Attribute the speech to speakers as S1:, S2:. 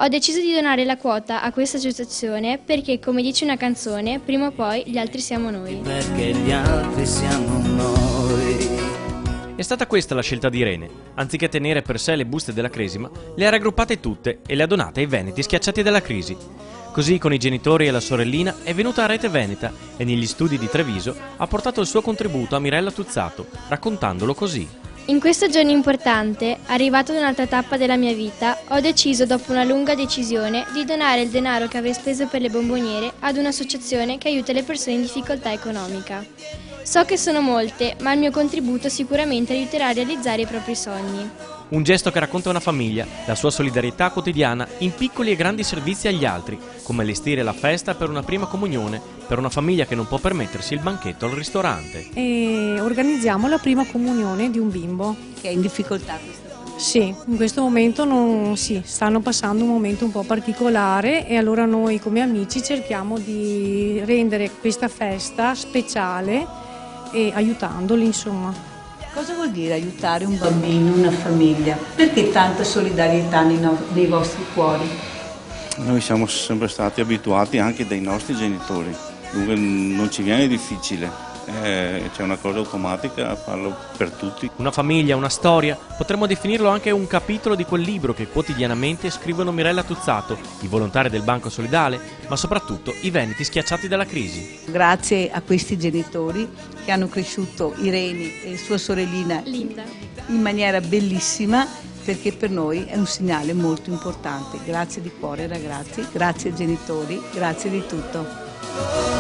S1: Ho deciso di donare la quota a questa associazione perché, come dice una canzone, prima o poi gli altri siamo noi.
S2: Perché gli altri siamo noi.
S3: È stata questa la scelta di Irene. Anziché tenere per sé le buste della cresima, le ha raggruppate tutte e le ha donate ai veneti schiacciati dalla crisi. Così, con i genitori e la sorellina, è venuta a Rete Veneta e negli studi di Treviso ha portato il suo contributo a Mirella Tuzzato, raccontandolo così.
S1: In questo giorno importante, arrivato ad un'altra tappa della mia vita, ho deciso, dopo una lunga decisione, di donare il denaro che avevo speso per le bomboniere ad un'associazione che aiuta le persone in difficoltà economica. So che sono molte, ma il mio contributo sicuramente aiuterà a realizzare i propri sogni.
S3: Un gesto che racconta una famiglia, la sua solidarietà quotidiana in piccoli e grandi servizi agli altri, come allestire la festa per una prima comunione per una famiglia che non può permettersi il banchetto al ristorante.
S4: E organizziamo la prima comunione di un bimbo.
S5: Che è in difficoltà questa famiglia.
S4: Sì, in questo momento stanno passando un momento un po' particolare e allora noi come amici cerchiamo di rendere questa festa speciale e aiutandoli, insomma.
S5: Cosa vuol dire aiutare un bambino, una famiglia? Perché tanta solidarietà nei vostri cuori?
S6: Noi siamo sempre stati abituati anche dai nostri genitori, dunque non ci viene difficile, c'è una cosa automatica a farlo per tutti.
S3: Una famiglia, una storia, potremmo definirlo anche un capitolo di quel libro che quotidianamente scrivono Mirella Tuzzato, i volontari del Banco Solidale, ma soprattutto i veneti schiacciati dalla crisi.
S5: Grazie a questi genitori che hanno cresciuto Irene e sua sorellina
S1: Linda.
S5: in maniera bellissima, perché per noi è un segnale molto importante. Grazie di cuore ragazzi, grazie genitori, grazie di tutto.